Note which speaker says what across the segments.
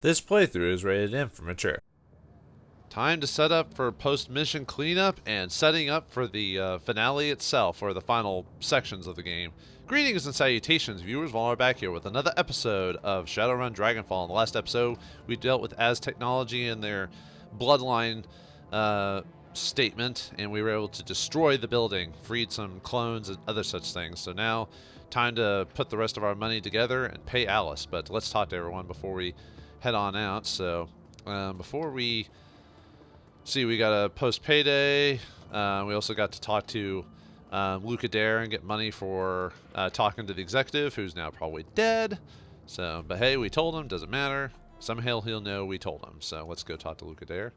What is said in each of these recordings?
Speaker 1: This playthrough is rated M for mature.
Speaker 2: Time to set up for post-mission cleanup and setting up for the finale itself, or the final sections of the game. Greetings and salutations, viewers. Vauldemare back here with another episode of Shadowrun Dragonfall. In the last episode, we dealt with Az Technology and their bloodline statement, and we were able to destroy the building, freed some clones and other such things. So now, time to put the rest of our money together and pay Alice. But let's talk to everyone before we head on out. So before we see, we got a post payday. We also got to talk to Luke Adair and get money for talking to the executive, who's now probably dead. So, but hey, we told him, doesn't matter. Somehow he'll know we told him. So let's go talk to Luke Adair.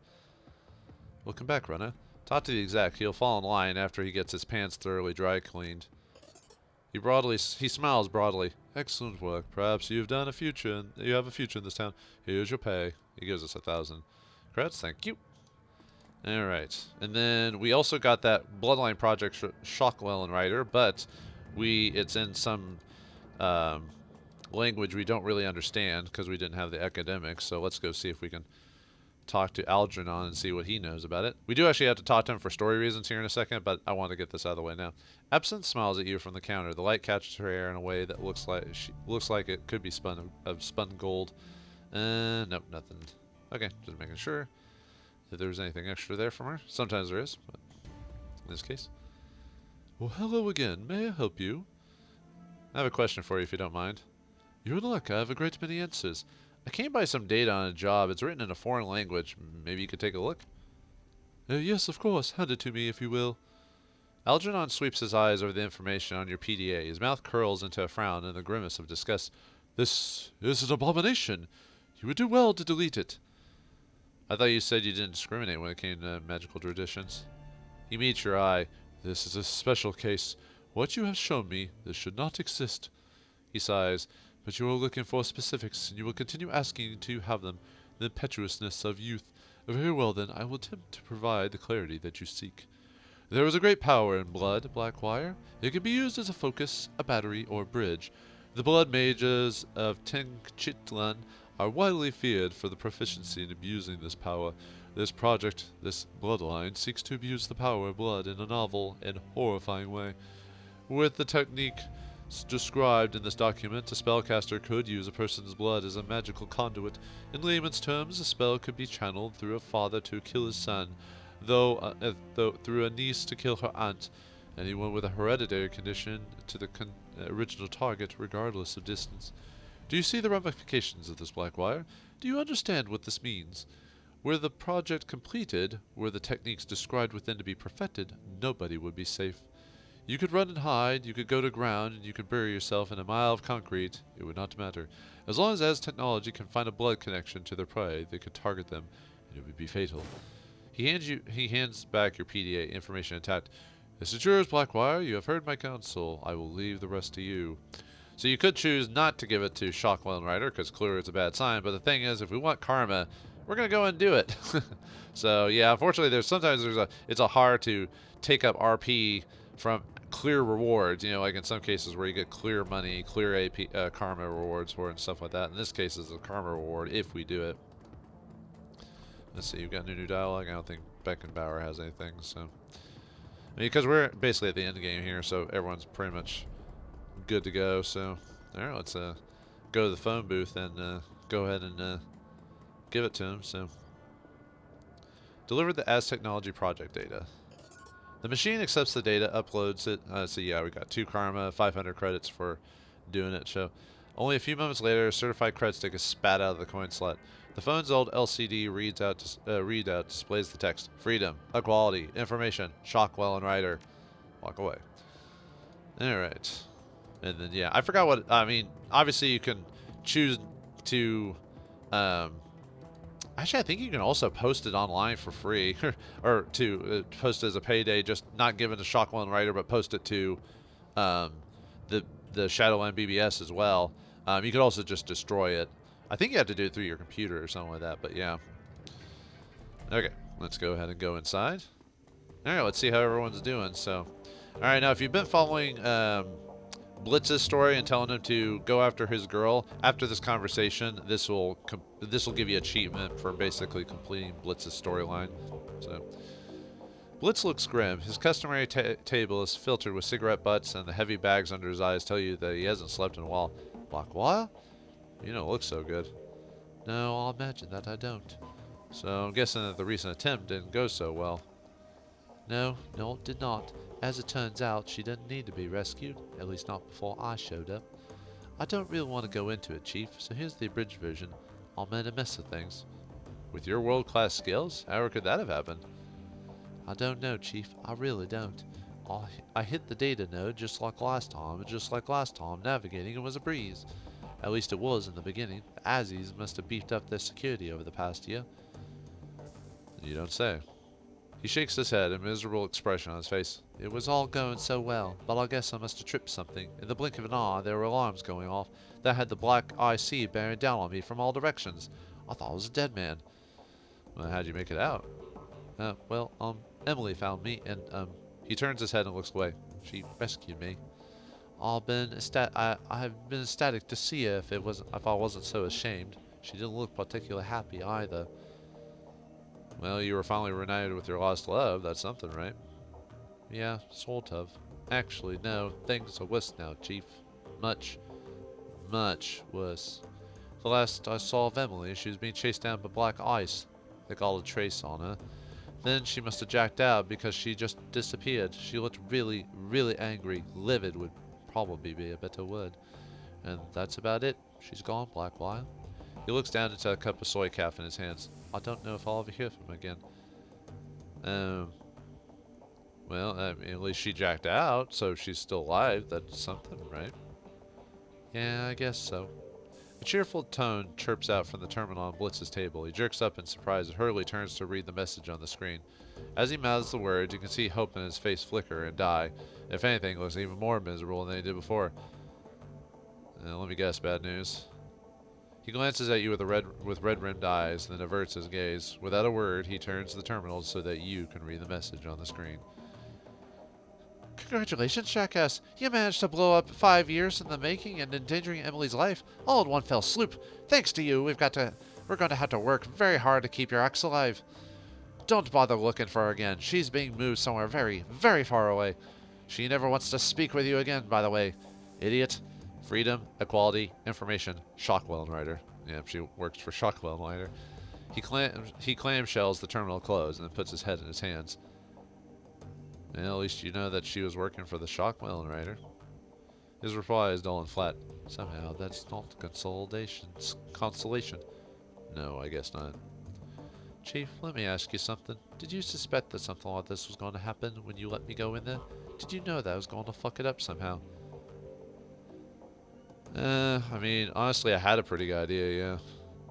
Speaker 2: Welcome back, Rena. Talk to the exec. He'll fall in line after he gets his pants thoroughly dry cleaned. He smiles broadly. Excellent work. Perhaps you have a future in this town. Here's your pay. He gives us 1,000 credits. Thank you. All right, and then we also got that Bloodline Project Shockwell and Writer, but it's in some language we don't really understand because we didn't have the academics. So let's go see if we can talk to Aljernon and see what he knows about it. We do actually have to talk to him for story reasons here in a second, but I want to get this out of the way now. Absinthe smiles at you from the counter. The light catches her hair in a way that looks like it could be spun gold. Nope, nothing. Okay, just making sure if there was anything extra there from her. Sometimes there is, but in this case. Well, hello again. May I help you? I have a question for you if you don't mind. You're in luck. I have a great many answers. I came by some data on a job. It's written in a foreign language. Maybe you could take a look? Yes, of course. Hand it to me, if you will. Aljernon sweeps his eyes over the information on your PDA. His mouth curls into a frown and a grimace of disgust. This is an abomination. You would do well to delete it. I thought you said you didn't discriminate when it came to magical traditions. He meets your eye. This is a special case. What you have shown me, this should not exist. He sighs. But you are looking for specifics, and you will continue asking to have them. The impetuousness of youth. Very well, then, I will attempt to provide the clarity that you seek. There is a great power in blood, Blackwire. It can be used as a focus, a battery, or a bridge. The blood mages of Tenochtitlan are widely feared for the proficiency in abusing this power. This project, this bloodline, seeks to abuse the power of blood in a novel and horrifying way. With the technique described in this document, a spellcaster could use a person's blood as a magical conduit. In layman's terms, a spell could be channeled through a father to kill his son, though through a niece to kill her aunt. Anyone with a hereditary condition to the original target, regardless of distance. Do you see the ramifications of this, Blackwire? Do you understand what this means? Were the project completed, were the techniques described within to be perfected, nobody would be safe. You could run and hide, you could go to ground, and you could bury yourself in a mile of concrete. It would not matter. As long as technology can find a blood connection to their prey, they could target them, and it would be fatal. He hands back your PDA, information intact. This is yours, Blackwire. You have heard my counsel. I will leave the rest to you. So you could choose not to give it to Shockwell and Ryder, because clearly it's a bad sign, but the thing is, if we want karma, we're going to go and do it. So, yeah, unfortunately, it's a hard to take up RP from clear rewards, like in some cases where you get clear money, clear AP, karma rewards for it and stuff like that. In this case, it's a karma reward if we do it. Let's see, you've got new dialogue. I don't think Beckenbauer has anything, so. Because we're basically at the end game here, so everyone's pretty much good to go. So, alright, let's go to the phone booth and go ahead and give it to him. So, deliver the Az Technology project data. The machine accepts the data, uploads it. So yeah, we got 2 karma, 500 credits for doing it. So only a few moments later, a certified credit stick is spat out of the coin slot. The phone's old LCD readout displays the text: freedom, equality, information, Shockwell and Ryder. Walk away. All right, and then yeah, I forgot what I mean. Obviously, you can choose to. Actually, I think you can also post it online for free, or to post it as a payday, just not give it to Shockwell and Ryder, but post it to the Shadowrun BBS as well. You could also just destroy it. I think you have to do it through your computer or something like that, but yeah. Okay, let's go ahead and go inside. All right, let's see how everyone's doing. So, all right, now if you've been following Blitz's story and telling him to go after his girl. After this conversation, this will give you achievement for basically completing Blitz's storyline. So Blitz looks grim. His customary table is filtered with cigarette butts, and the heavy bags under his eyes tell you that he hasn't slept in a while. Black while? You don't look so good. No, I'll imagine that I don't. So I'm guessing that the recent attempt didn't go so well. No, it did not. As it turns out, she didn't need to be rescued, at least not before I showed up. I don't really want to go into it, Chief, so here's the abridged version. I'll mend a mess of things. With your world-class skills, how could that have happened? I don't know, Chief. I really don't. I hit the data node just like last time, and just like last time, navigating it was a breeze. At least it was in the beginning. The Azzies must have beefed up their security over the past year. You don't say. He shakes his head, a miserable expression on his face. It was all going so well, but I guess I must have tripped something. In the blink of an eye, there were alarms going off that had the black IC bearing down on me from all directions. I thought I was a dead man. Well, how'd you make it out? Emily found me, and, he turns his head and looks away. She rescued me. I have been ecstatic to see her if I wasn't so ashamed. She didn't look particularly happy either. Well, you were finally reunited with your lost love. That's something, right? Yeah, sort of. Actually, no. Things are worse now, Chief. Much, much worse. The last I saw of Emily, she was being chased down by black ice. They got a trace on her. Then she must have jacked out because she just disappeared. She looked really, really angry. Livid would probably be a better word. And that's about it. She's gone, Blackwire. He looks down into a cup of soy calf in his hands. I don't know if I'll ever hear from him again. Well, I mean, at least she jacked out, so she's still alive. That's something, right? Yeah, I guess so. A cheerful tone chirps out from the terminal on Blitz's table. He jerks up in surprise and hurriedly turns to read the message on the screen. As he mouths the words, you can see hope in his face flicker and die. If anything, looks even more miserable than he did before. Let me guess, bad news. He glances at you with red-rimmed eyes, then averts his gaze. Without a word, he turns the terminal so that you can read the message on the screen. Congratulations, jackass. You managed to blow up 5 years in the making and endangering Emily's life, all in one fell swoop. Thanks to you, we're going to have to work very hard to keep your ex alive. Don't bother looking for her again. She's being moved somewhere very, very far away. She never wants to speak with you again, by the way. Idiot. Freedom, equality, information. Shockwell Rider. Yeah, she works for Shockwell Rider. He clamshells the terminal closed and then puts his head in his hands. Well, at least you know that she was working for the Shockwell Rider. His reply is dull and flat. Somehow, that's not consolation. No, I guess not. Chief, let me ask you something. Did you suspect that something like this was going to happen when you let me go in there? Did you know that I was going to fuck it up somehow? I mean, honestly, I had a pretty good idea, yeah.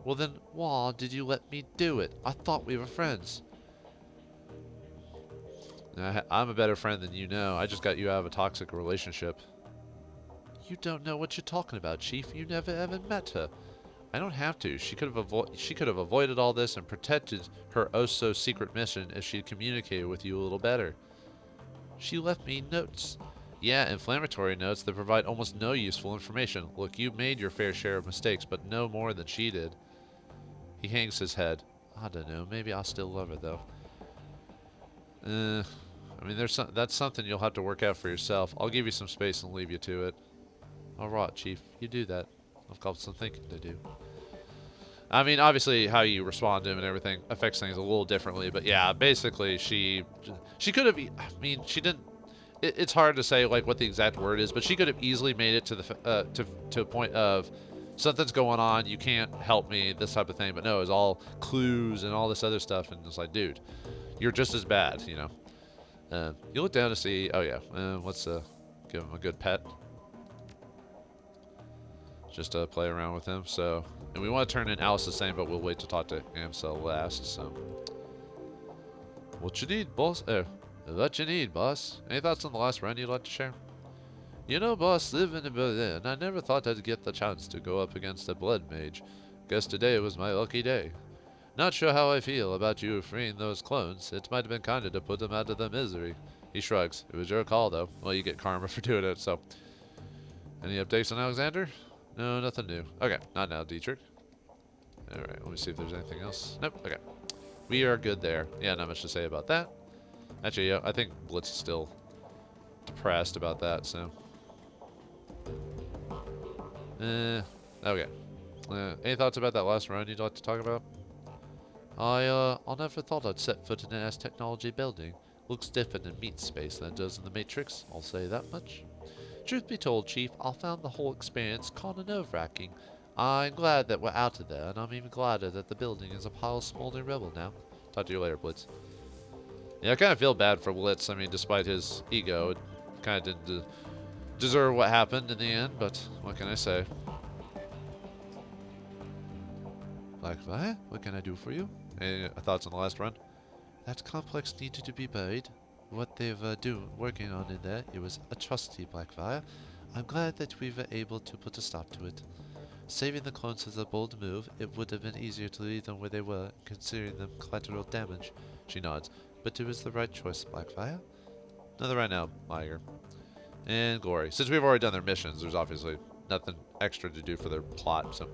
Speaker 2: Well then, why did you let me do it? I thought we were friends. I'm a better friend than you know. I just got you out of a toxic relationship. You don't know what you're talking about, Chief. You never even met her. I don't have to. She could have avoided all this and protected her oh-so-secret mission if she'd communicated with you a little better. She left me notes. Yeah, inflammatory notes that provide almost no useful information. Look, you made your fair share of mistakes, but no more than she did. He hangs his head. I don't know. Maybe I'll still love her, though. I mean, that's something you'll have to work out for yourself. I'll give you some space and leave you to it. Alright, Chief. You do that. I've got some thinking to do. I mean, obviously, how you respond to him and everything affects things a little differently. But yeah, basically, she could have... I mean, she didn't... It's hard to say like what the exact word is, but she could have easily made it to the to a point of something's going on, you can't help me, this type of thing. But no, it was all clues and all this other stuff, and it's like, dude, you're just as bad, you know. You look down to see, oh yeah, let's give him a good pet, just to play around with him. So, and we want to turn in Alice the same, but we'll wait to talk to Amsel last. So, what you need, boss? What you need, boss? Any thoughts on the last round you'd like to share? You know, boss, living in Berlin, I never thought I'd get the chance to go up against a blood mage. Guess today was my lucky day. Not sure how I feel about you freeing those clones. It might have been kinder to put them out of their misery. He shrugs. It was your call, though. Well, you get karma for doing it, so. Any updates on Alexander? No, nothing new. Okay, not now, Dietrich. Alright, let me see if there's anything else. Nope, okay. We are good there. Yeah, not much to say about that. Actually, yeah, I think Blitz is still depressed about that, so. Okay. Any thoughts about that last run you'd like to talk about? I never thought I'd set foot in an S technology building. Looks different in meat space than it does in the Matrix, I'll say that much. Truth be told, Chief, I found the whole experience kinda nerve-wracking. I'm glad that we're out of there, and I'm even gladder that the building is a pile of smoldering rubble now. Talk to you later, Blitz. Yeah, I kind of feel bad for Blitz. I mean, despite his ego, it kind of didn't deserve what happened in the end, but what can I say? Blackfire, what can I do for you? Any thoughts on the last run? That complex needed to be buried. What they've working on in there, it was atrocity, Blackfire. I'm glad that we were able to put a stop to it. Saving the clones was a bold move. It would have been easier to leave them where they were, considering them collateral damage. She nods. But it was the right choice, Blackfire. Another right now, Liger. And Glory. Since we've already done their missions, there's obviously nothing extra to do for their plot, so.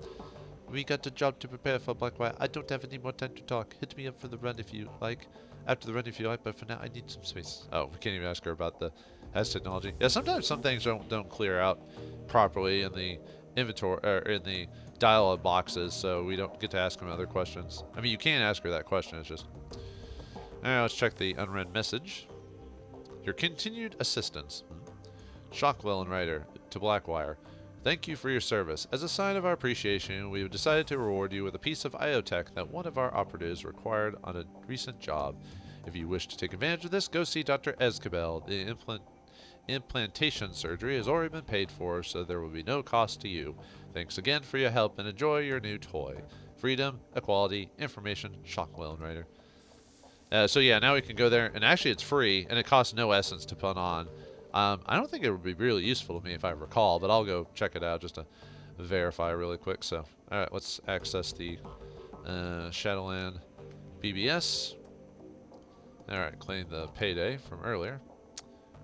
Speaker 2: We got a job to prepare for, Blackfire. I don't have any more time to talk. Hit me up for the run if you like. After the run if you like, but for now I need some space. Oh, we can't even ask her about the S technology. Yeah, sometimes some things don't clear out properly in the inventory or in the dialogue boxes, so we don't get to ask them other questions. I mean, you can ask her that question. It's just. Alright, let's check the unread message. Your continued assistance. Shockwell and Ryder to Blackwire. Thank you for your service. As a sign of our appreciation, we have decided to reward you with a piece of IO tech that one of our operatives required on a recent job. If you wish to take advantage of this, go see Dr. Escabel. The implantation surgery has already been paid for, so there will be no cost to you. Thanks again for your help and enjoy your new toy. Freedom, equality, information, Shockwell and Ryder. So yeah, now we can go there, and actually it's free, and it costs no essence to put on. I don't think it would be really useful to me if I recall, but I'll go check it out just to verify really quick. So, alright, let's access the Shadowland BBS. Alright, claim the payday from earlier.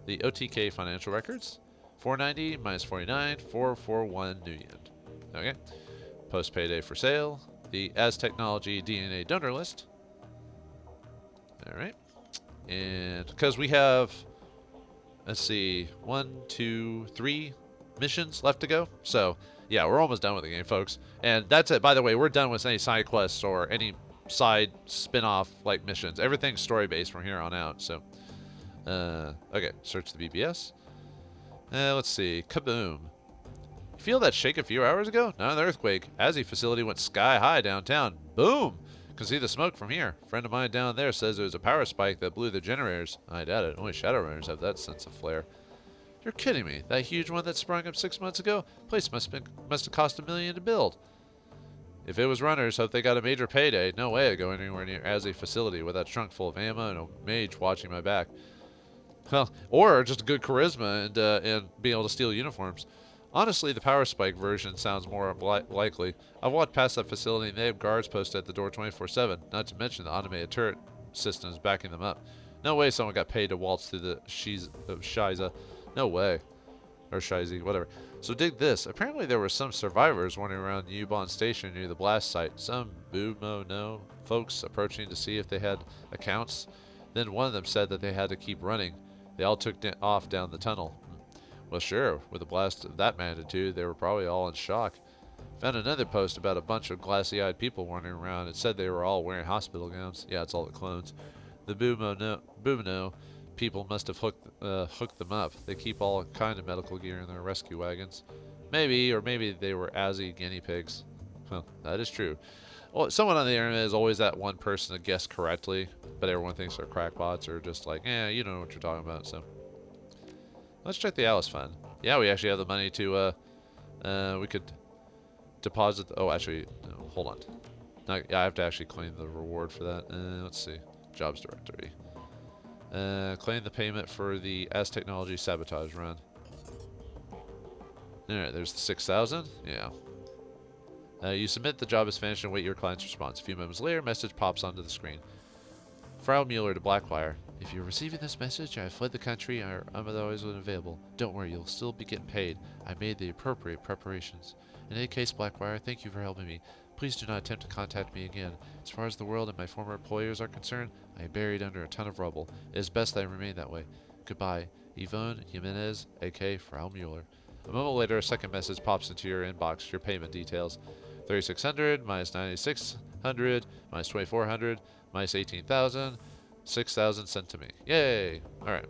Speaker 2: The OTK financial records. 490 minus 49, 441 new yen. Okay. Post payday for sale. The As Technology DNA donor list. Alright. And because we have, let's see, 1, 2, 3 missions left to go. So, yeah, we're almost done with the game, folks. And that's it. By the way, we're done with any side quests or any side spin-off like missions. Everything's story-based from here on out. So, okay, search the BBS. Let's see, kaboom. You feel that shake a few hours ago? Not an earthquake. ASI facility went sky high downtown. Boom! Can see the smoke from here. A friend of mine down there says there was a power spike that blew the generators. I doubt it. Only Shadowrunners have that sense of flair. You're kidding me. That huge one that sprung up 6 months ago? Place must have cost $1 million to build. If it was runners, hope they got a major payday. No way I'd go anywhere near ASI facility with that trunk full of ammo and a mage watching my back. Well, or just good charisma and being able to steal uniforms. Honestly, the power spike version sounds more likely. I've walked past that facility and they have guards posted at the door 24/7, not to mention the automated turret systems backing them up. No way someone got paid to waltz through the Shiza. No way. Or Shizy, whatever. So dig this. Apparently there were some survivors wandering around Ubon Station near the blast site. Some boo-mo-no folks approaching to see if they had accounts. Then one of them said that they had to keep running. They all took off down the tunnel. Well, sure, with a blast of that magnitude, they were probably all in shock. Found another post about a bunch of glassy-eyed people wandering around. It said they were all wearing hospital gowns. Yeah, it's all the clones. The Boomo people must have hooked them up. They keep all kind of medical gear in their rescue wagons. Maybe they were ASI guinea pigs. Well, that is true. Well, someone on the internet is always that one person to guess correctly, but everyone thinks they're crackpots or just like, you don't know what you're talking about, so. Let's check the Alice Fund. Yeah, we actually have the money to, we could deposit, actually, no, hold on. Yeah, I have to actually claim the reward for that. Let's see. Jobs directory. Claim the payment for the As Technology sabotage run. Alright, there's the 6,000. Yeah. You submit the job is finished and wait your client's response. A few moments later, a message pops onto the screen. Frau Mueller to Blackwire. If you're receiving this message, I have fled the country or I'm otherwise unavailable. Don't worry, you'll still be getting paid. I made the appropriate preparations. In any case, Blackwire, thank you for helping me. Please do not attempt to contact me again. As far as the world and my former employers are concerned, I am buried under a ton of rubble. It is best that I remain that way. Goodbye. Yvonne Jimenez, a.k.a. Frau Mueller. A moment later, a second message pops into your inbox. Your payment details. 3,600 minus 9,600 minus 2,400 minus 18,000. 6,000 sent to me. Yay! Alright.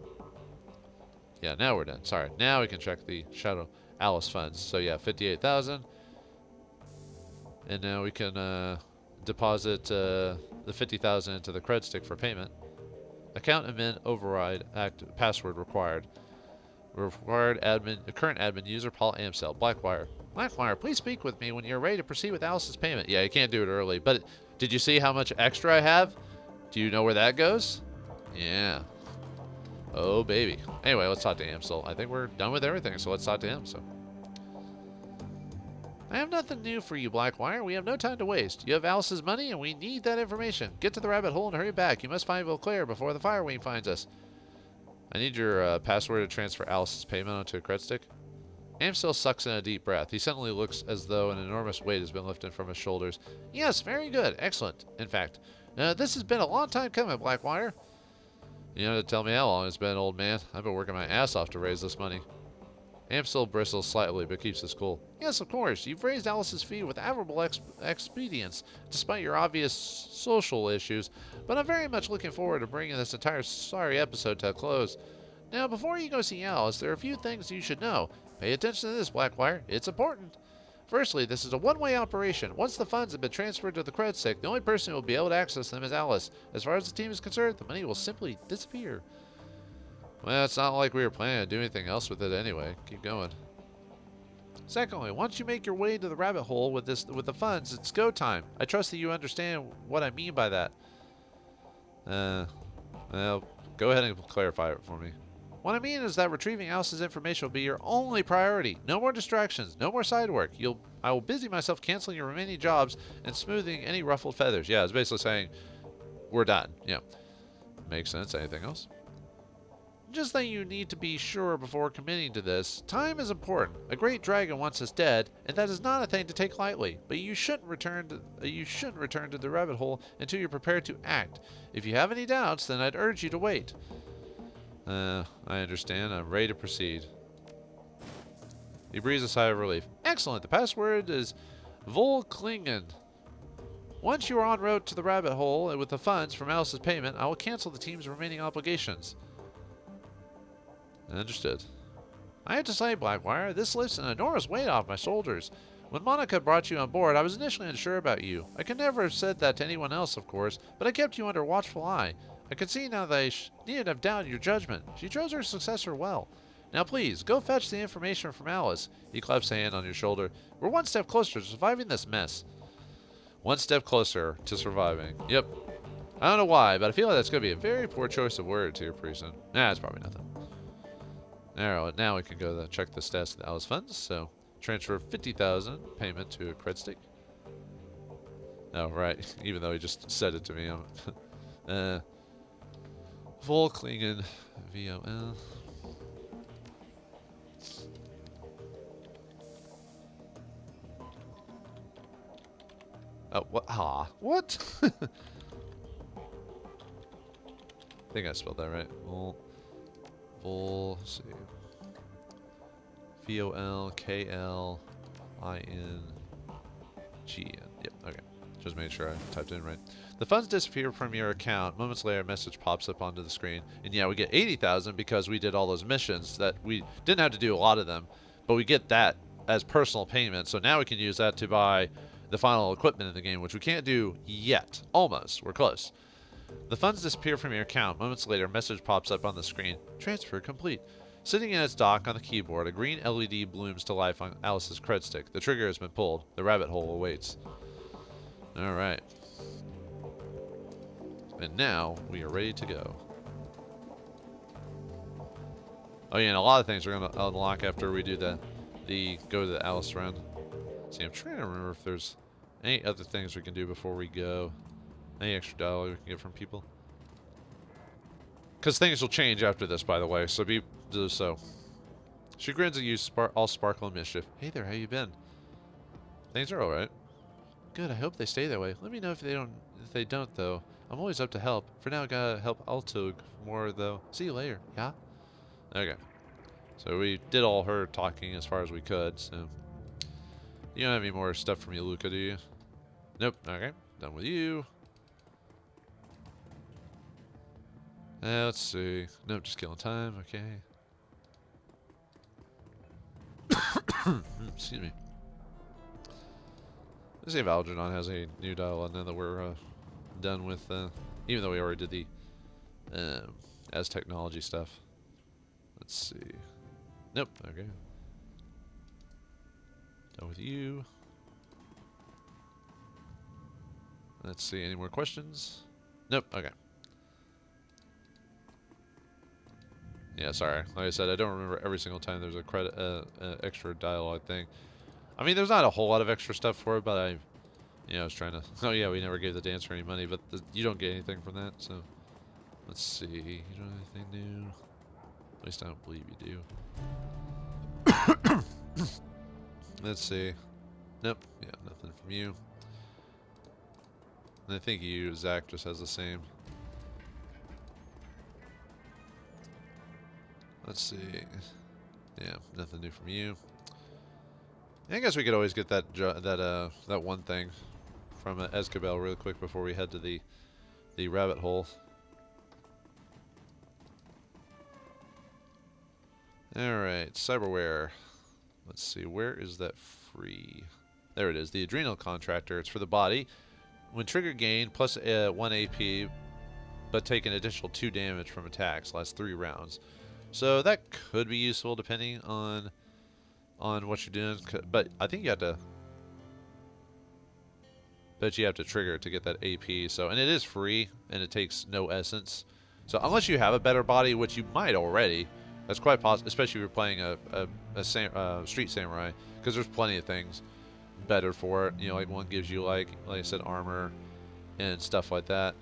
Speaker 2: Yeah, now we're done. Sorry. Now we can check the Shadow Alice funds. So yeah, 58,000. And now we can deposit the 50,000 into the cred stick for payment. Account admin override password required. Required admin current admin user Paul Amsel. Blackwire. Blackwire, please speak with me when you're ready to proceed with Alice's payment. Yeah, you can't do it early, but did you see how much extra I have? Do you know where that goes? Yeah. Oh, baby. Anyway, let's talk to Amsel. I think we're done with everything, so let's talk to him. So, I have nothing new for you, Blackwire. We have no time to waste. You have Alice's money, and we need that information. Get to the rabbit hole and hurry back. You must find Vauldemare before the Firewing finds us. I need your password to transfer Alice's payment onto a cred stick. Amsel sucks in a deep breath. He suddenly looks as though an enormous weight has been lifted from his shoulders. Yes, very good. Excellent. In fact, this has been a long time coming, Blackwire. You know to tell me how long it's been, old man. I've been working my ass off to raise this money. Amsel bristles slightly, but keeps his cool. Yes, of course. You've raised Alice's fee with admirable expedience, despite your obvious social issues, but I'm very much looking forward to bringing this entire sorry episode to a close. Now, before you go see Alice, there are a few things you should know. Pay attention to this, Blackwire. It's important. Firstly, this is a one-way operation. Once the funds have been transferred to the cred stick, the only person who will be able to access them is Alice. As far as the team is concerned, the money will simply disappear. Well, it's not like we were planning to do anything else with it anyway. Keep going. Secondly, once you make your way to the rabbit hole with the funds, it's go time. I trust that you understand what I mean by that. Well, go ahead and clarify it for me. What I mean is that retrieving Alice's information will be your only priority. No more distractions, no more side work. I will busy myself canceling your remaining jobs and smoothing any ruffled feathers. Yeah, it's basically saying, we're done. Yeah. Makes sense. Anything else? Just that you need to be sure before committing to this. Time is important. A great dragon wants us dead, and that is not a thing to take lightly. But you shouldn't return to the rabbit hole until you're prepared to act. If you have any doubts, then I'd urge you to wait. I understand. I'm ready to proceed. He breathes a sigh of relief. Excellent. The password is Volklingen. Once you are en route to the rabbit hole with the funds from Alice's payment, I will cancel the team's remaining obligations. Understood. I have to say, Blackwire, this lifts an enormous weight off my shoulders. When Monica brought you on board, I was initially unsure about you. I could never have said that to anyone else, of course, but I kept you under a watchful eye. I could see now that I needn't have doubted your judgment. She chose her successor well. Now please, go fetch the information from Alice. He claps a hand on your shoulder. We're one step closer to surviving this mess. One step closer to surviving. Yep. I don't know why, but I feel like that's going to be a very poor choice of words here pretty soon. Nah, it's probably nothing. Alright, now we can go check the status of the Alice funds. So, transfer 50,000 payment to a cred stick. Oh, right. Even though he just said it to me. Volklingen VOL. Oh, what? Ah, what? I think I spelled that right. Let's see. VOLKLINGN. Yep, okay. Just making sure I typed it in right. The funds disappear from your account. Moments later, a message pops up onto the screen. And yeah, we get 80,000 because we did all those missions that we didn't have to do a lot of them. But we get that as personal payment. So now we can use that to buy the final equipment in the game, which we can't do yet. Almost. We're close. The funds disappear from your account. Moments later, a message pops up on the screen. Transfer complete. Sitting in its dock on the keyboard, a green LED blooms to life on Alice's cred stick. The trigger has been pulled. The rabbit hole awaits. Alright. And now, we are ready to go. Oh yeah, and a lot of things are going to unlock after we do go to the Alice run. See, I'm trying to remember if there's any other things we can do before we go. Any extra dollar we can get from people. Because things will change after this, by the way, so do so. She grins at you, all sparkle and mischief. Hey there, how you been? Things are alright. Good, I hope they stay that way. Let me know if they don't, though. I'm always up to help. For now, I gotta help Altug more, though. See you later, yeah? Okay. So we did all her talking as far as we could, so... You don't have any more stuff from you, Luca, do you? Nope. Okay. Done with you. Let's see. Nope, just killing time. Okay. Excuse me. Let's see if Aljernon has a new dialogue now that we're done with, even though we already did the as technology stuff. Let's see. Nope. Okay. Done with you. Let's see. Any more questions? Nope. Okay. Yeah, sorry. Like I said, I don't remember every single time there's a credit, extra dialogue thing. I mean, there's not a whole lot of extra stuff for it, but I was trying to... Oh, yeah, we never gave the dancer any money, but you don't get anything from that, so... Let's see. You don't have anything new? At least I don't believe you do. Let's see. Nope. Yeah, nothing from you. And I think Zach just has the same. Let's see. Yeah, nothing new from you. I guess we could always get that one thing from Escabel really quick before we head to the rabbit hole. All right, cyberware. Let's see, where is that free? There it is, the adrenal contractor. It's for the body. When trigger gain, plus 1 AP, but take an additional 2 damage from attacks. Lasts 3 rounds. So that could be useful depending on what you're doing. But I think you have to... Bet you have to trigger to get that AP. So, and it is free, and it takes no essence. So unless you have a better body, which you might already... That's quite possible, especially if you're playing a street samurai, because there's plenty of things better for it. You know, like one gives you like I said, armor and stuff like that.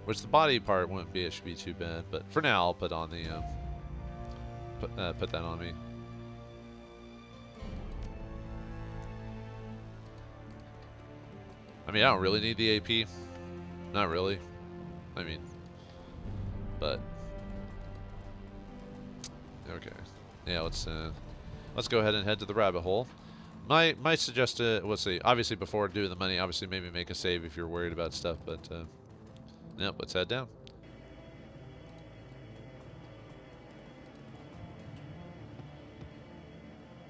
Speaker 2: Which the body part wouldn't be, it should be too bad. But for now, I'll put on the put that on me. I mean, I don't really need the AP. Not really. I mean, but. Okay. Yeah, let's go ahead and head to the rabbit hole. My suggestion, let's see. Obviously, before doing the money, obviously maybe make a save if you're worried about stuff. But nope, let's head down.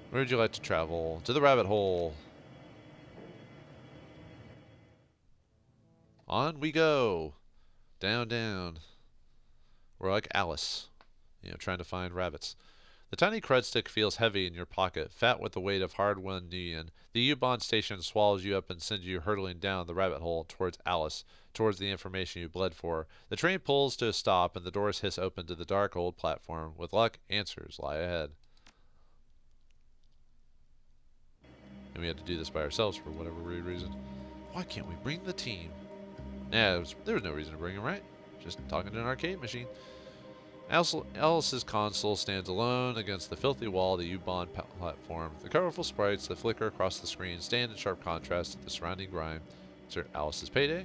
Speaker 2: Where would you like to travel? To the rabbit hole. On we go. Down, down. We're like Alice. You know, trying to find rabbits. The tiny crud stick feels heavy in your pocket, fat with the weight of hard-won yen. The U-Bahn station swallows you up and sends you hurtling down the rabbit hole towards Alice, towards the information you bled for. The train pulls to a stop, and the doors hiss open to the dark old platform. With luck, answers lie ahead. And we had to do this by ourselves for whatever weird reason. Why can't we bring the team? Yeah, there was no reason to bring them, right? Just talking to an arcade machine. Alice's console stands alone against the filthy wall of the U-Bahn platform. The colorful sprites that flicker across the screen stand in sharp contrast to the surrounding grime. Is it Alice's payday?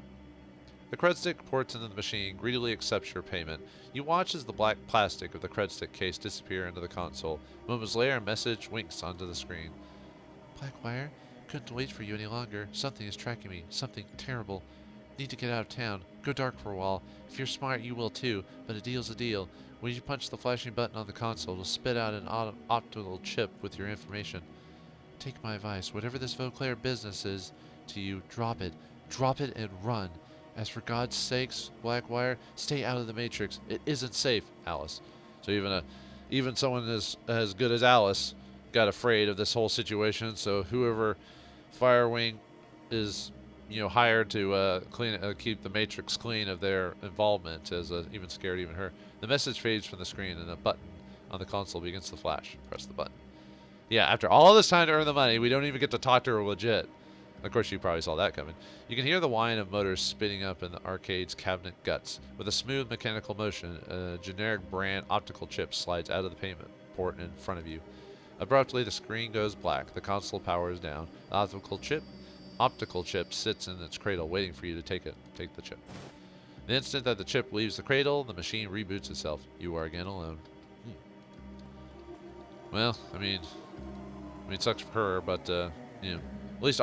Speaker 2: The cred stick ports into the machine, greedily accepts your payment. You watch as the black plastic of the cred stick case disappear into the console. Moments later, a message winks onto the screen. Blackwire, couldn't wait for you any longer. Something is tracking me. Something terrible. Need to get out of town. Go dark for a while. If you're smart, you will too, but a deal's a deal. When you punch the flashing button on the console, it'll spit out an optical chip with your information. Take my advice. Whatever this Vauclair business is to you, drop it. Drop it and run. As for God's sakes, Blackwire, stay out of the Matrix. It isn't safe, Alice. So even someone as good as Alice got afraid of this whole situation. So whoever Firewing is, hired to keep the Matrix clean of their involvement is even scared even her. The message fades from the screen and a button on the console begins to flash. Press the button. Yeah, after all this time to earn the money, we don't even get to talk to her legit. Of course, you probably saw that coming. You can hear the whine of motors spinning up in the arcade's cabinet guts. With a smooth mechanical motion, a generic brand optical chip slides out of the payment port in front of you. Abruptly, the screen goes black. The console powers down. The optical chip sits in its cradle, waiting for you to take the chip. The instant that the chip leaves the cradle, the machine reboots itself. You are again alone. Well, I mean, it sucks for her, but you know, at least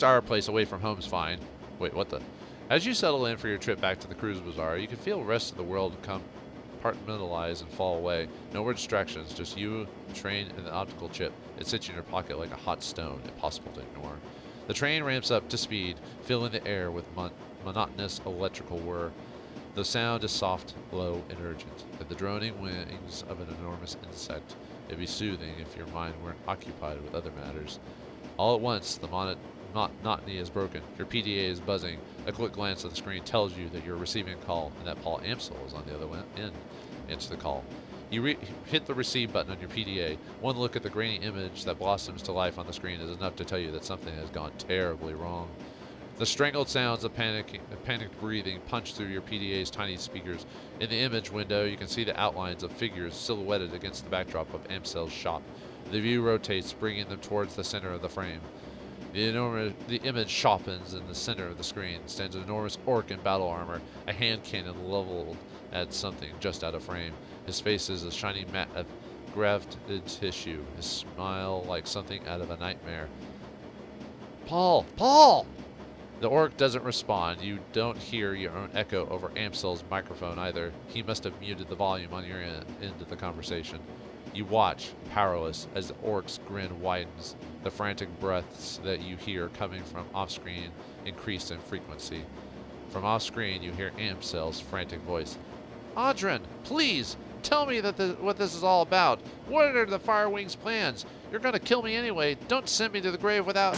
Speaker 2: our place away from home's fine. Wait, what the? As you settle in for your trip back to the Kruezbasar, you can feel the rest of the world compartmentalize and fall away. No more distractions, just you, the train, and the optical chip. It sits in your pocket like a hot stone, impossible to ignore. The train ramps up to speed, filling the air with monotonous electrical whir. The sound is soft, low, and urgent, like the droning wings of an enormous insect. It'd be soothing if your mind weren't occupied with other matters. All at once, the monotony is broken. Your PDA is buzzing. A quick glance at the screen tells you that you're receiving a call and that Paul Amsel is on the other end. Answer the call. You hit the receive button on your PDA. One look at the grainy image that blossoms to life on the screen is enough to tell you that something has gone terribly wrong. The strangled sounds of panicked breathing punch through your PDA's tiny speakers. In the image window, you can see the outlines of figures silhouetted against the backdrop of Amsel's shop. The view rotates, bringing them towards the center of the frame. The image sharpens. In the center of the screen stands an enormous orc in battle armor, a hand cannon leveled at something just out of frame. His face is a shiny mat of grafted tissue, his smile like something out of a nightmare. Paul! Paul! The orc doesn't respond. You don't hear your own echo over Amsel's microphone either. He must have muted the volume on your end of the conversation. You watch, powerless, as the orc's grin widens. The frantic breaths that you hear coming from off-screen increase in frequency. From off-screen, you hear Amsel's frantic voice. Aljernon, please, tell me what this is all about. What are the Firewing's plans? You're going to kill me anyway. Don't send me to the grave without...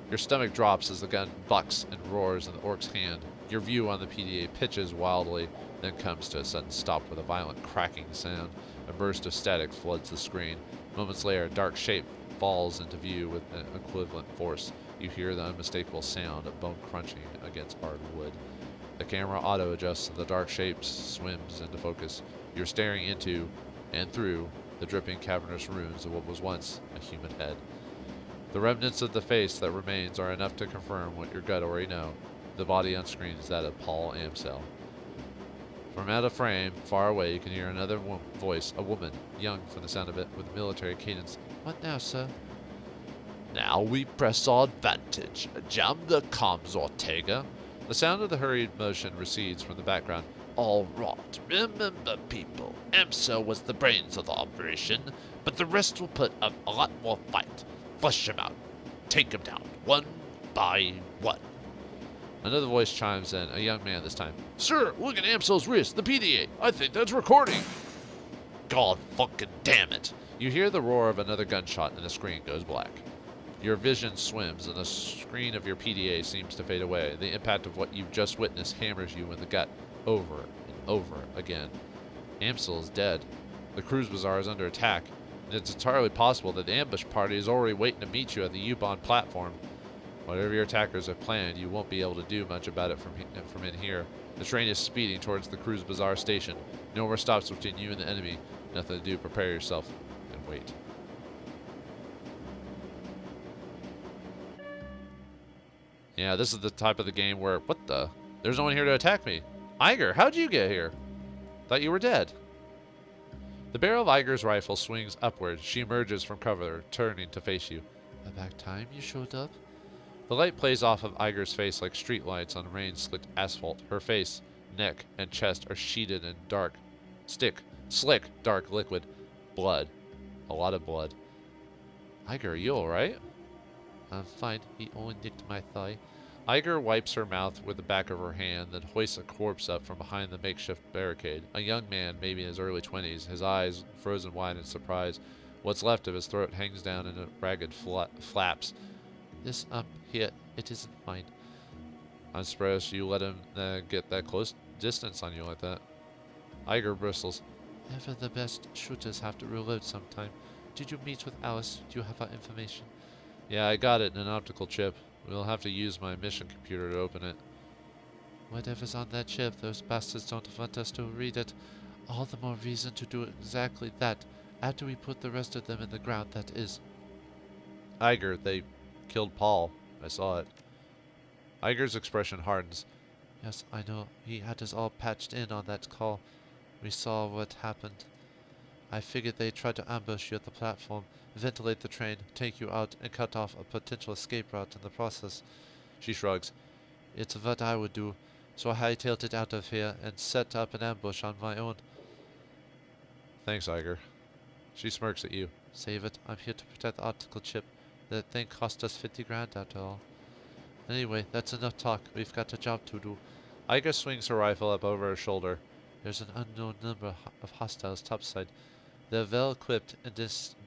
Speaker 2: Your stomach drops as the gun bucks and roars in the orc's hand. Your view on the PDA pitches wildly, then comes to a sudden stop with a violent cracking sound. A burst of static floods the screen. Moments later, a dark shape falls into view with an equivalent force. You hear the unmistakable sound of bone crunching against hard wood. The camera auto-adjusts and the dark shape swims into focus. You're staring into and through the dripping cavernous ruins of what was once a human head. The remnants of the face that remains are enough to confirm what your gut already know. The body on screen is that of Paul Amsel. From out of frame, far away, you can hear another voice, a woman, young from the sound of it, with a military cadence. What now, sir? Now we press our advantage. Jam the comms, Ortega. The sound of the hurried motion recedes from the background. All right, remember, people, Amsel was the brains of the operation, but the rest will put up a lot more fight. Flush him out. Take him down, one by one. Another voice chimes in, a young man this time. Sir, look at Amsel's wrist, the PDA. I think that's recording. God fucking damn it. You hear the roar of another gunshot and the screen goes black. Your vision swims and the screen of your PDA seems to fade away. The impact of what you've just witnessed hammers you in the gut over and over again. Amsel is dead. The Kruezbasar is under attack. And it's entirely possible that the ambush party is already waiting to meet you at the U-Bahn platform. Whatever your attackers have planned, you won't be able to do much about it from in here. The train is speeding towards the Kruezbasar station. No more stops between you and the enemy. Nothing to do. Prepare yourself and wait. Yeah, this is the type of the game where, what the? There's no one here to attack me. Iger, how'd you get here? Thought you were dead. The barrel of Iger's rifle swings upward. She emerges from cover, turning to face you. About time you showed up. The light plays off of Iger's face like streetlights on rain-slicked asphalt. Her face, neck, and chest are sheeted in slick, dark liquid. Blood. A lot of blood. Iger, are you alright? I'm fine. He only nicked my thigh. Iger wipes her mouth with the back of her hand, then hoists a corpse up from behind the makeshift barricade. A young man, maybe in his early 20s, his eyes frozen wide in surprise. What's left of his throat hangs down in ragged flaps. This here, it isn't mine. I'm surprised you let him get that close distance on you like that. Iger bristles. Ever the best shooters have to reload sometime. Did you meet with Alice? Do you have her information? Yeah, I got it in an optical chip. We'll have to use my mission computer to open it. Whatever's on that chip, those bastards don't want us to read it. All the more reason to do exactly that, after we put the rest of them in the ground, that is. Iger, they killed Paul. I saw it. Iger's expression hardens. Yes, I know. He had us all patched in on that call. We saw what happened. I figured they'd try to ambush you at the platform, ventilate the train, take you out, and cut off a potential escape route in the process. She shrugs. It's what I would do, so I hightailed it out of here and set up an ambush on my own. Thanks, Iger. She smirks at you. Save it. I'm here to protect the optical chip. That thing cost us 50 grand after all. Anyway, that's enough talk. We've got a job to do. Iger swings her rifle up over her shoulder. There's an unknown number of hostiles topside. They're well equipped and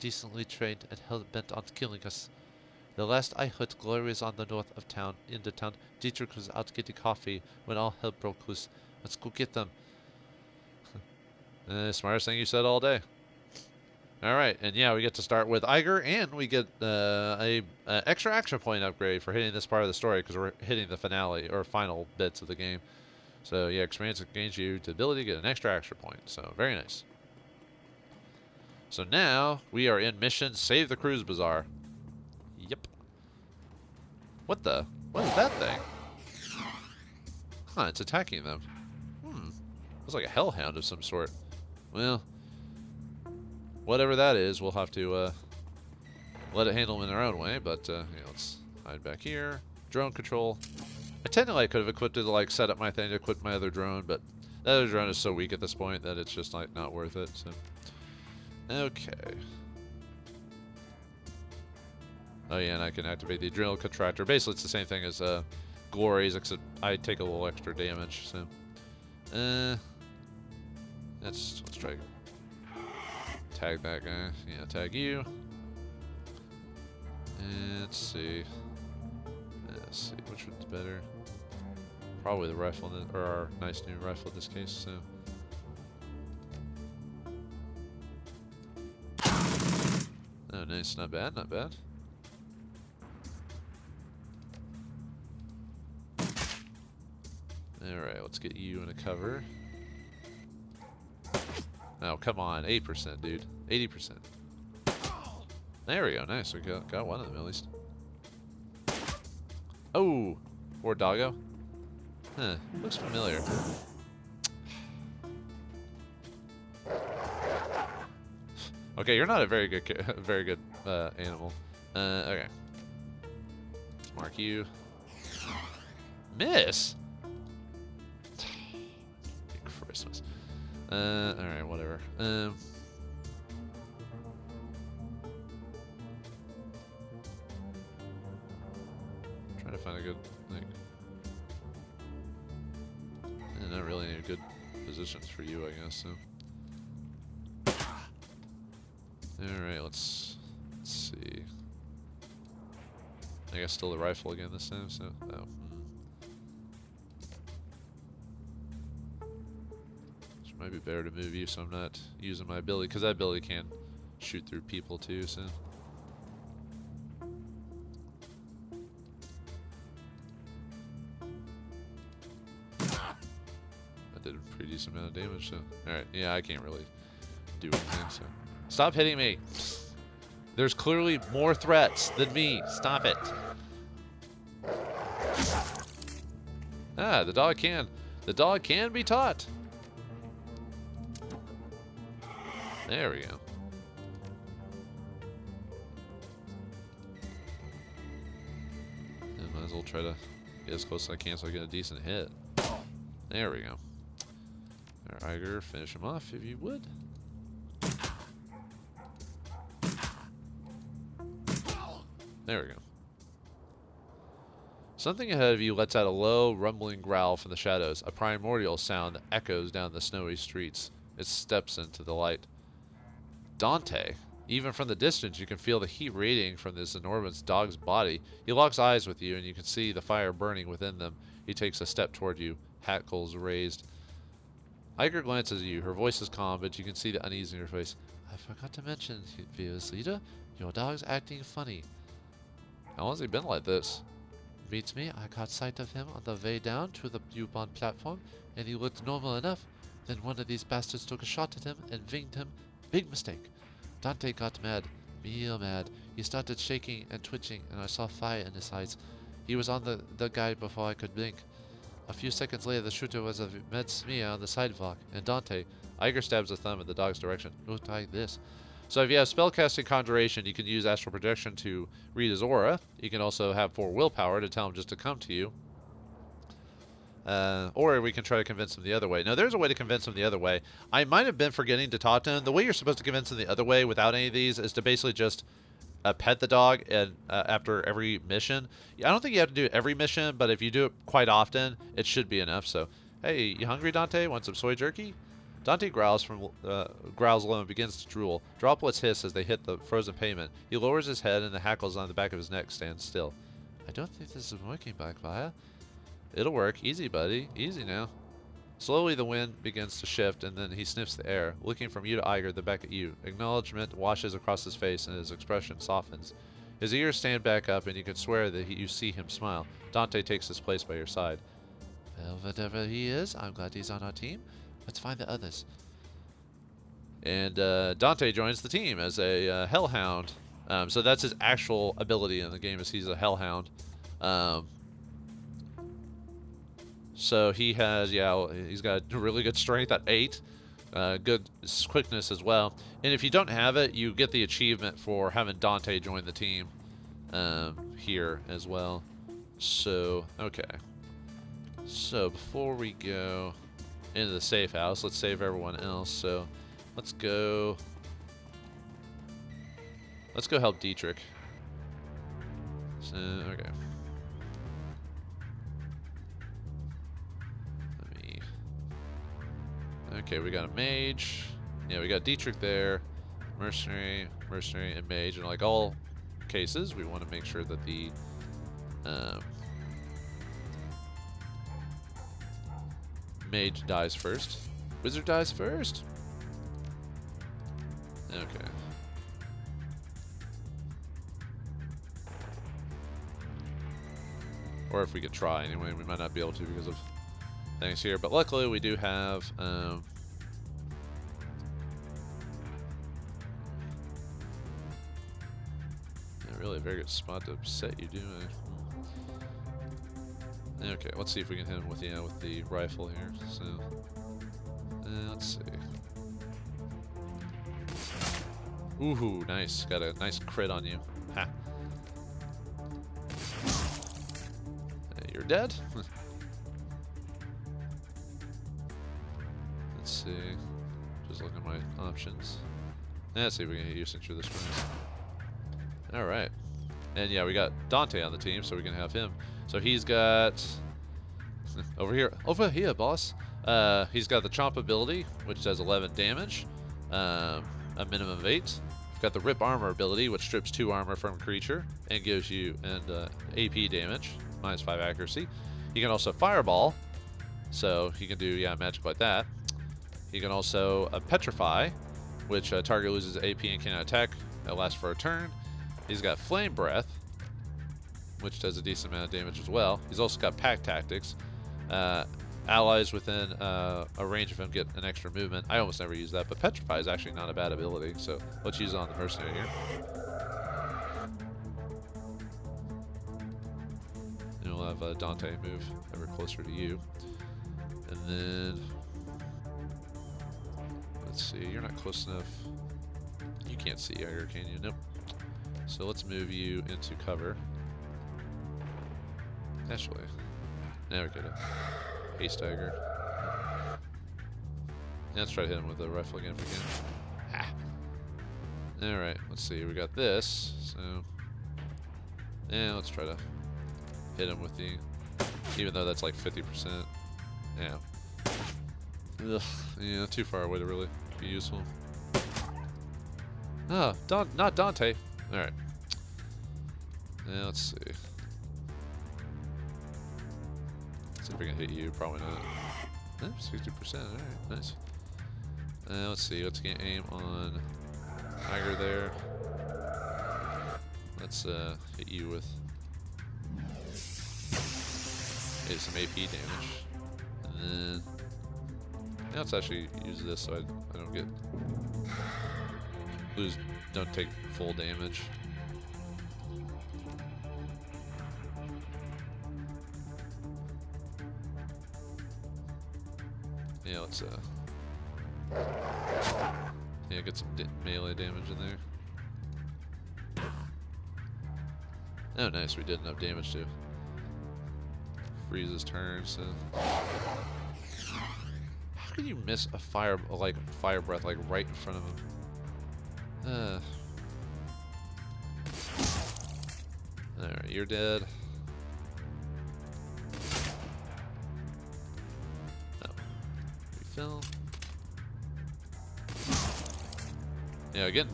Speaker 2: decently trained and hell-bent on killing us. The last I heard, Glory is on the north of town. In the town, Dietrich was out getting coffee when all hell broke loose. Let's go get them. Smartest thing you said all day. Alright, and yeah, we get to start with Iger, and we get a extra action point upgrade for hitting this part of the story, because we're hitting the finale, or final bits of the game. So yeah, experience gains you the ability to get an extra action point, so very nice. So now, we are in mission Save the Kruezbasar. Yep. What the? What is that thing? Huh, it's attacking them. It's like a hellhound of some sort. Well, whatever that is, we'll have to let it handle them in their own way, but yeah, let's hide back here. Drone control. I technically could have equipped it to like set up my thing to equip my other drone, but that other drone is so weak at this point that it's just like not worth it, so. Okay. Oh yeah, and I can activate the adrenal contractor. Basically, it's the same thing as Glory's, except I take a little extra damage. So, let's try tag that guy. Yeah, tag you. And let's see. Let's see which one's better. Probably the rifle, or our nice new rifle in this case. So. Oh, nice. Not bad, not bad. Alright, let's get you in a cover. Oh, come on. 8%, dude. 80%. There we go. Nice. We got one of them, at least. Oh! Poor doggo. Huh. Looks familiar. Okay, you're not a very good animal. Okay. Let's mark you. Miss. Christmas. All right, whatever. Trying to find a good like. Not really any good positions for you, I guess. So. Alright, let's see. I guess still the rifle again this time, so. Oh. Which might be better to move you so I'm not using my ability, because that ability can shoot through people too, so. That did a pretty decent amount of damage, so. Alright, yeah, I can't really do anything, so. Stop hitting me. There's clearly more threats than me. Stop it. Ah, the dog can be taught. There we go. And might as well try to get as close as I can so I get a decent hit. There we go. All right, Iger, finish him off if you would. There we go. Something ahead of you lets out a low, rumbling growl from the shadows. A primordial sound echoes down the snowy streets. It steps into the light. Dante. Even from the distance, you can feel the heat radiating from this enormous dog's body. He locks eyes with you, and you can see the fire burning within them. He takes a step toward you, hackles raised. Iger glances at you. Her voice is calm, but you can see the unease in her face. I forgot to mention, Viewers Leader, your dog's acting funny. How long has he been like this? Beats me, I caught sight of him on the way down to the U-Bahn platform, and he looked normal enough. Then one of these bastards took a shot at him and winged him. Big mistake. Dante got mad. Real mad. He started shaking and twitching, and I saw fire in his eyes. He was on the guy before I could blink. A few seconds later, the shooter was a med smear on the sidewalk, and Dante. Iger stabs a thumb in the dog's direction. Look like this. So if you have spellcasting conjuration, you can use astral projection to read his aura. You can also have 4 willpower to tell him just to come to you. Or we can try to convince him the other way. Now, there's a way to convince him the other way. I might have been forgetting to talk to him. The way you're supposed to convince him the other way without any of these is to basically just pet the dog and after every mission. I don't think you have to do it every mission, but if you do it quite often, it should be enough. So, hey, you hungry, Dante? Want some soy jerky? Dante growls low and begins to drool. Droplets hiss as they hit the frozen pavement. He lowers his head and the hackles on the back of his neck stand still. I don't think this is working, Backfire. It'll work. Easy, buddy. Easy now. Slowly the wind begins to shift, and then he sniffs the air, looking from you to Iger, then back at you. Acknowledgement washes across his face, and his expression softens. His ears stand back up, and you can swear that you see him smile. Dante takes his place by your side. Well, whatever he is, I'm glad he's on our team. Let's find the others. And Dante joins the team as a hellhound. So that's his actual ability in the game, is he's a hellhound. So he has, he's got really good strength at 8. Good quickness as well. And if you don't have it, you get the achievement for having Dante join the team here as well. So, okay. So before we go into the safe house, let's save everyone else. So let's go help Dietrich. So, okay. Okay, we got a mage. Yeah, we got Dietrich there. Mercenary, and mage. And like all cases, we want to make sure that the mage dies first. Wizard dies first. Okay. Or if we could try anyway, we might not be able to because of things here. But luckily we do have a really very good spot to set you doing. Okay, let's see if we can hit him with the rifle here. So let's see. Ooh, nice. Got a nice crit on you. Ha. You're dead. Let's see. Just looking at my options. Let's see if we can hit you since you're this one. Alright. And yeah, we got Dante on the team, so we can have him. So he's got over here, boss. He's got the Chomp ability, which does 11 damage, a minimum of 8. We've got the Rip Armor ability, which strips 2 armor from a creature and gives you AP damage, -5 accuracy. He can also Fireball, so he can do magic like that. He can also Petrify, which target loses AP and cannot attack. That lasts for a turn. He's got Flame Breath, which does a decent amount of damage as well. He's also got Pack Tactics. Allies within a range of him get an extra movement. I almost never use that, but Petrify is actually not a bad ability, so let's use it on the mercenary here. And we'll have Dante move ever closer to you. And then, let's see, you're not close enough. You can't see Iger, can you? Nope. So let's move you into cover. Actually, now we get a haste Iger. Let's try to hit him with the rifle again if we can. Ah. Alright, let's see. We got this. So, let's try to hit him with the, even though that's like 50%. Yeah. Ugh. Yeah, too far away to really be useful. Ah, not Dante. Alright. Let's see. See if we can hit you. Probably not. 60%. Alright, nice. Let's see. Let's get aim on Iger there. Let's hit you with Get some AP damage. And then... Now let's actually use this so I don't get... Don't take full damage. Yeah, let's yeah, get some melee damage in there. Oh, nice, we did enough damage to freeze his turn. So, how can you miss a fire breath like right in front of him? All right, you're dead. Refill. Yeah, getting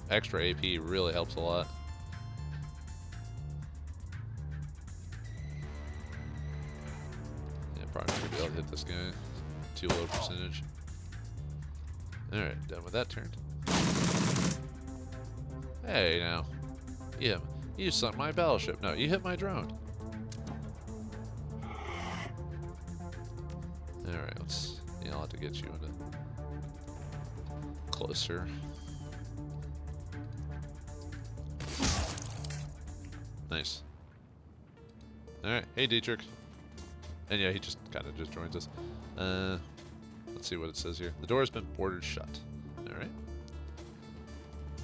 Speaker 2: extra AP really helps a lot. Yeah, probably not gonna be able to hit this guy. Too low percentage. Alright, done with that turn. Hey, now. Yeah, you sunk my battleship. No, you hit my drone. Alright, let's... Yeah, I'll have to get you into... closer. Nice. Alright, hey Dietrich. And yeah, he just kind of just joins us. Let's see what it says here. The door has been boarded shut. Alright.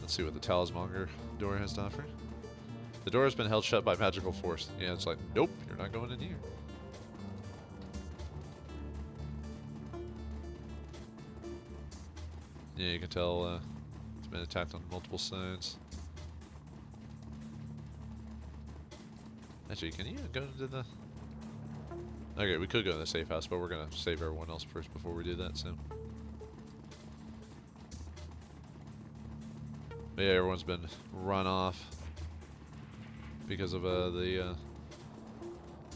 Speaker 2: Let's see what the Talismonger door has to offer. The door has been held shut by magical force. Yeah, it's like, nope, you're not going in here. Yeah, you can tell it's been attacked on multiple sides. Actually, can you go into the... Okay, we could go to the safe house, but we're going to save everyone else first before we do that, so... But yeah, everyone's been run off because of the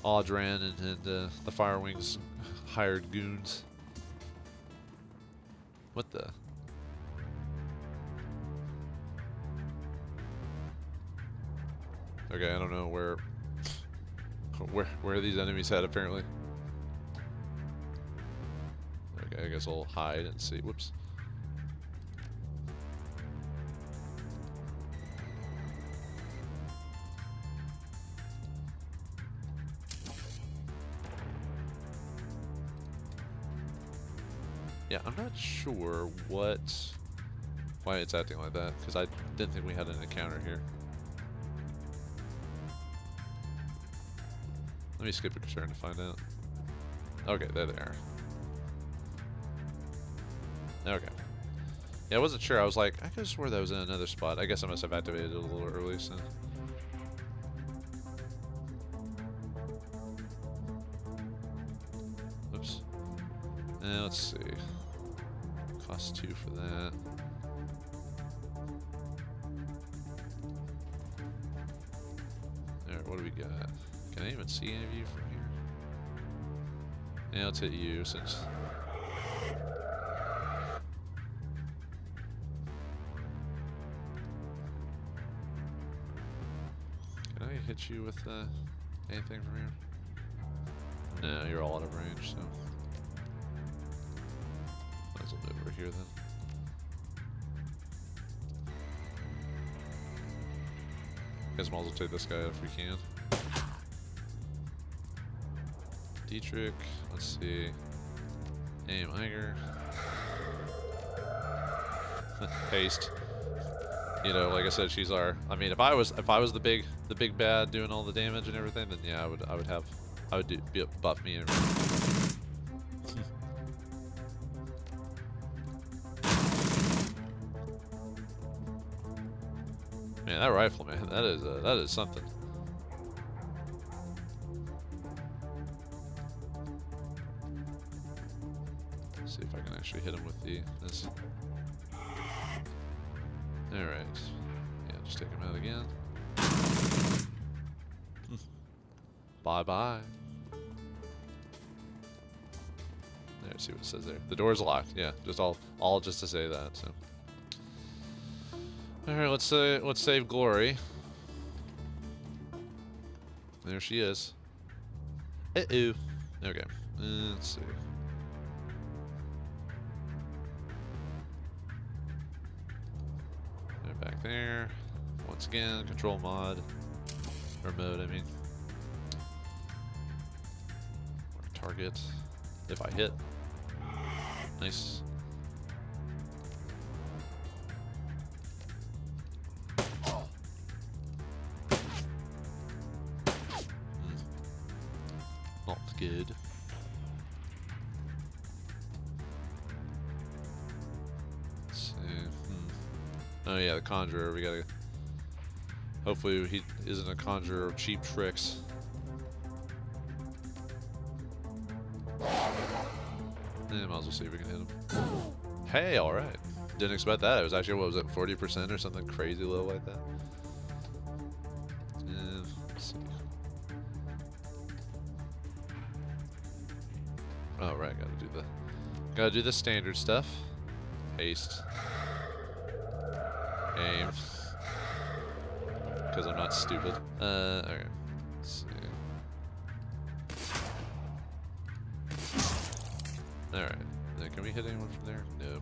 Speaker 2: Aljernon and the Firewings hired goons. What the... Okay, I don't know where are these enemies at apparently. Okay, I guess I'll hide and see. Whoops. Yeah, I'm not sure why it's acting like that, because I didn't think we had an encounter here. Let me skip a turn to find out. Okay, there they are. Okay. Yeah, I wasn't sure. I was like, I could swear that was in another spot. I guess I must have activated it a little early, so... Oops. Let's see. Cost 2 for that. Alright, what do we got? Can I even see any of you from here? Yeah, let's hit you since... Can I hit you with anything from here? No, you're all out of range, so... Might as well move over here then. Guess might as well take this guy out if we can. Dietrich, let's see. Aim Iger. Haste. You know, like I said, she's our... I mean, if I was the big bad doing all the damage and everything, then yeah, I would buff me and everything. Man, that rifle, man, that is something. Let's see if I can actually hit him with this. All right, yeah, just take him out again. Bye bye. Let's see what it says there. The door's locked. Yeah, just all just to say that. So. All right, let's save Glory. There she is. Uh-oh. Okay. Let's see. They're back there. Once again, control mod. Or mode, I mean. Mark target. If I hit. Nice. Not good. Let's see. Oh yeah, the conjurer. We gotta. Hopefully he isn't a conjurer of cheap tricks. Might as well see if we can hit him. Hey, all right. Didn't expect that. It was actually, what was it, 40% or something crazy low like that. Let's see. Oh right, gotta do the standard stuff. Haste. Aim. Because I'm not stupid. Okay. Let's see. Alright. Can we hit anyone from there? No.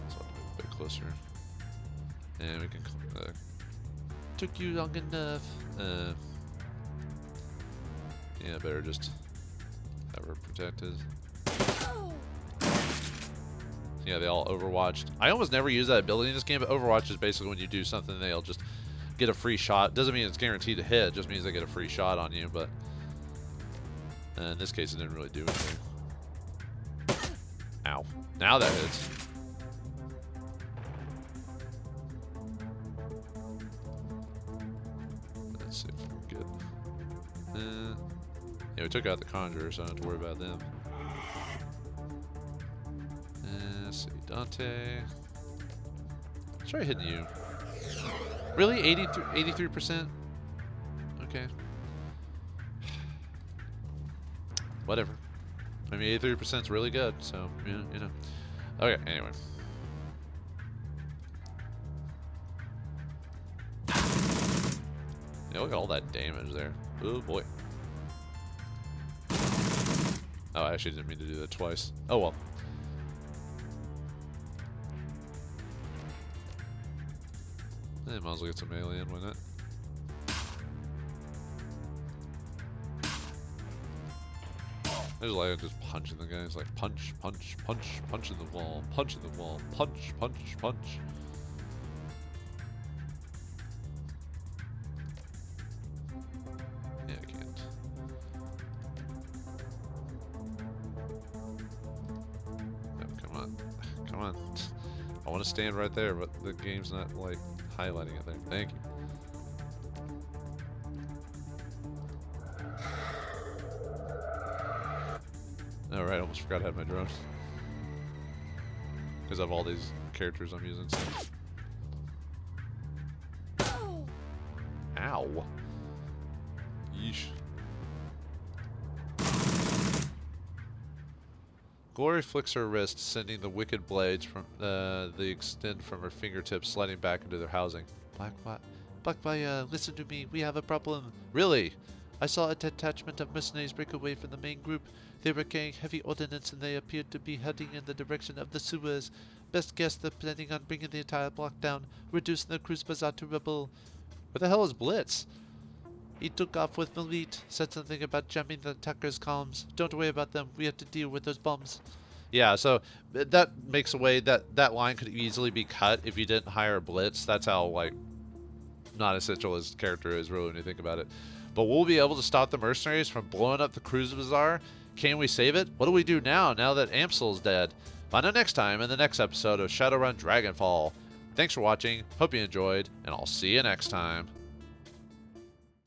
Speaker 2: So I'll move a bit closer. And we can. Took you long enough. Yeah, better just have her protected. Yeah, they all overwatched. I almost never use that ability in this game, but Overwatch is basically when you do something, they'll just get a free shot. Doesn't mean it's guaranteed to hit, it just means they get a free shot on you, but in this case it didn't really do anything. Ow. Now that hits. Let's see if we're good. Yeah, we took out the conjurer, so I don't have to worry about them. Let's see, Dante. Let's try hitting you. Really? 83%? Okay. Whatever. I mean, 83% is really good, so, yeah, you know. Okay, anyway. Yeah, look at all that damage there. Oh, boy. Oh, I actually didn't mean to do that twice. Oh, well. Might as well get some alien, why not? I just like just punching the guys, like punch, punch, punch, punch in the wall, punch in the wall, punch, punch, punch. Yeah, I can't. No, come on, come on. I want to stand right there, but the game's not like highlighting it there. Thank you. Alright, almost forgot I had my drone. Because of all these characters I'm using. So. Ow. Yeesh. Glory flicks her wrist, sending the wicked blades from the extend from her fingertips, sliding back into their housing. Blackfire, listen to me. We have a problem. Really? I saw a detachment of mercenaries break away from the main group. They were carrying heavy ordnance and they appeared to be heading in the direction of the sewers. Best guess they're planning on bringing the entire block down, reducing the Kruezbasar to rubble. Where the hell is Blitz? He took off with Malite, said something about jamming the attackers' comms. Don't worry about them, we have to deal with those bombs. Yeah, so that makes a way that line could easily be cut if you didn't hire Blitz. That's how, like, not essential his character is, really, when you think about it. But we'll be able to stop the mercenaries from blowing up the Kruezbasar. Can we save it? What do we do now that Amsel's dead? Find out next time in the next episode of Shadowrun Dragonfall. Thanks for watching, hope you enjoyed, and I'll see you next time.